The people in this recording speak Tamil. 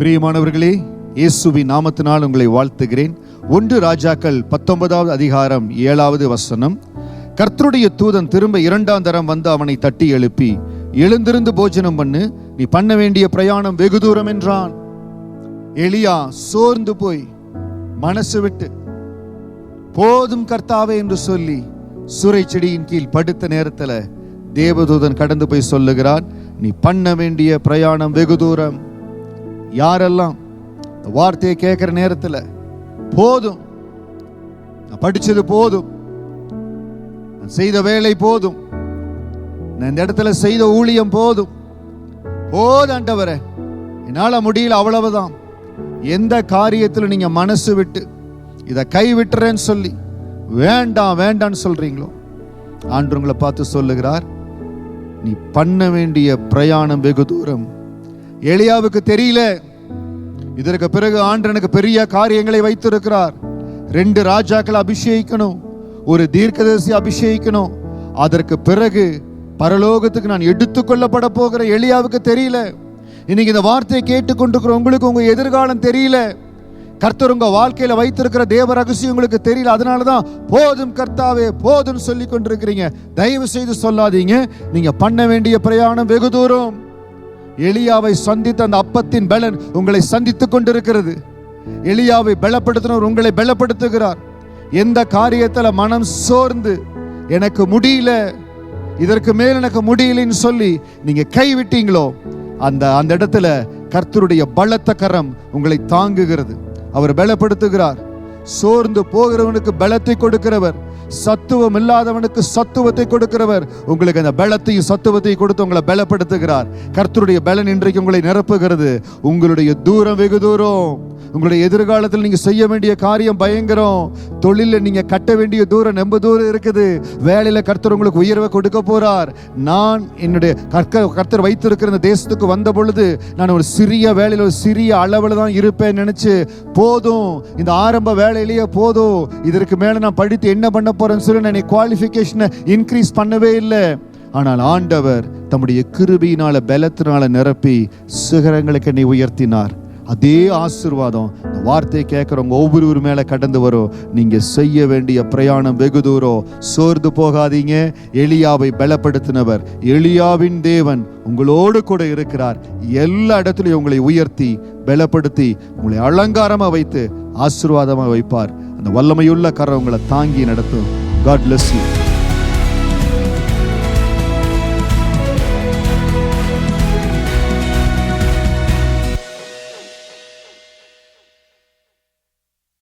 பிரியமானவர்களே, இயேசுவின் நாமத்தினால் உங்களை வாழ்த்துகிறேன். 1 ராஜாக்கள் 19வது அதிகாரம் 7வது வசனம். கர்த்தருடைய தூதன் திரும்ப 2ஆம் தரம் வந்து அவனை தட்டி எழுப்பி, எழுந்திருந்து போஜனம் பண்ணு, நீ பண்ண வேண்டிய பிரயாணம் வெகு தூரம் என்றான். எலியா சோர்ந்து போய் மனசு விட்டு போதும் கர்த்தாவே என்று சொல்லி சூரை செடியின் கீழ் படுத்த நேரத்தில் தேவதூதன் கடந்து போய் சொல்லுகிறான், நீ பண்ண வேண்டிய பிரயாணம் வெகு தூரம். யாரெல்லாம் வார்த்தையை கேட்கிற நேரத்தில் போதும், நான் படிச்சது போதும், நான் செய்த வேலை போதும், நான் இந்த இடத்துல செய்த ஊழியம் போதும், போதாண்டவரே என்னால முடியல, அவ்வளவுதான், எந்த காரியத்தில் நீங்க மனசு விட்டு இதை கை விட்டுறேன்னு சொல்லி வேண்டாம் வேண்டான்னு சொல்றீங்களோ, ஆண்டவர் உங்களை பார்த்து சொல்லுகிறார், நீ பண்ண வேண்டிய பிரயாணம் வெகு தூரம். எலியாவுக்கு தெரியல, இதற்கு பிறகு ஆண்டவர் எனக்கு பெரிய காரியங்களை வைத்திருக்கிறார். 2 ராஜாக்களை அபிஷேகிக்கணும், ஒரு தீர்க்கதரிசி அபிஷேகிக்கணும், அதற்கு பிறகு பரலோகத்துக்கு நான் எடுத்துக்கொள்ளப்பட போகிற எலியாவுக்கு தெரியல. இன்னைக்கு இந்த வார்த்தையை கேட்டுக்கொண்டிருக்கிற உங்களுக்கு உங்க எதிர்காலம் தெரியல. கர்த்தர் உங்க வாழ்க்கையில வைத்திருக்கிற தேவ ரகசியம் உங்களுக்கு தெரியல. அதனாலதான் போதும் கர்த்தாவே போதும் சொல்லி கொண்டிருக்கிறீங்க. தயவு செய்து சொல்லாதீங்க, நீங்க பண்ண வேண்டிய பிரயாணம் வெகு தூரம். எலியாவை சந்தித்த அந்த அப்பத்தின் பலன் உங்களை சந்தித்துக் கொண்டிருக்கிறது. எலியாவை பலப்படுத்தினவர் உங்களை பலப்படுத்துகிறார். எந்த காரியத்துல மனம் சோர்ந்து எனக்கு முடியல, இதற்கு மேல் எனக்கு முடியலன்னு சொல்லி நீங்க கைவிட்டீங்களோ, அந்த இடத்துல கர்த்தருடைய பலத்த கரம் உங்களை தாங்குகிறது. அவர் பலப்படுத்துகிறார். சோர்ந்து போகிறவனுக்கு பலத்தை கொடுக்கிறவர், சத்துவம் இல்லாதவனுக்கு சத்துவத்தை கொடுக்கிறவர். உங்களுக்கு அந்த பலத்தையும் சத்துவத்தையும் கொடுத்து உங்களை பலப்படுத்துகிறார். கர்த்தருடைய பலன் இன்றைக்கு உங்களை நிரப்புகிறது. உங்களுடைய தூரம் வெகு தூரம். உங்களுடைய எதிர்காலத்தில் நீங்க செய்ய வேண்டிய காரியம் பயங்கரம். தொழில நீங்க கட்ட வேண்டிய தூரம் ரொம்ப தூரம் இருக்குது. வேலையில கர்த்தர் உங்களுக்கு உயர்வை கொடுக்க போறார். நான் என்னுடைய கர்த்தர் வைத்திருக்கிற இந்த தேசத்துக்கு வந்த பொழுது நான் ஒரு சிறிய வேலையில ஒரு சிறிய அளவில் தான் இருப்பேன் நினைச்சு, போதும் இந்த ஆரம்ப வேலையிலேயே போதும், இதற்கு மேல நான் படித்து என்ன பண்ண போறேன்னு சொல்லி நான் குவாலிஃபிகேஷனை இன்க்ரீஸ் பண்ணவே இல்லை. ஆனால் ஆண்டவர் தம்முடைய கிருபையினால பலத்தினால நிரப்பி சிகரங்களுக்கு என்னை உயர்த்தினார். அதே ஆசீர்வாதம் இந்த வார்த்தையை கேட்கிறவங்க ஒவ்வொருவர் மேல கடந்து வரும். நீங்க செய்ய வேண்டிய பிரயாணம் வெகு தூரம். சோர்ந்து போகாதீங்க. எலியாவை பலப்படுத்தினவர், எலியாவின் தேவன் உங்களோடு கூட இருக்கிறார். எல்லா இடத்துலையும் உங்களை உயர்த்தி பலப்படுத்தி உங்களை அலங்காரமா வைத்து ஆசீர்வாதமா வைப்பார். அந்த வல்லமையுள்ள கரம் உங்களை தாங்கி நடத்தும். God bless you.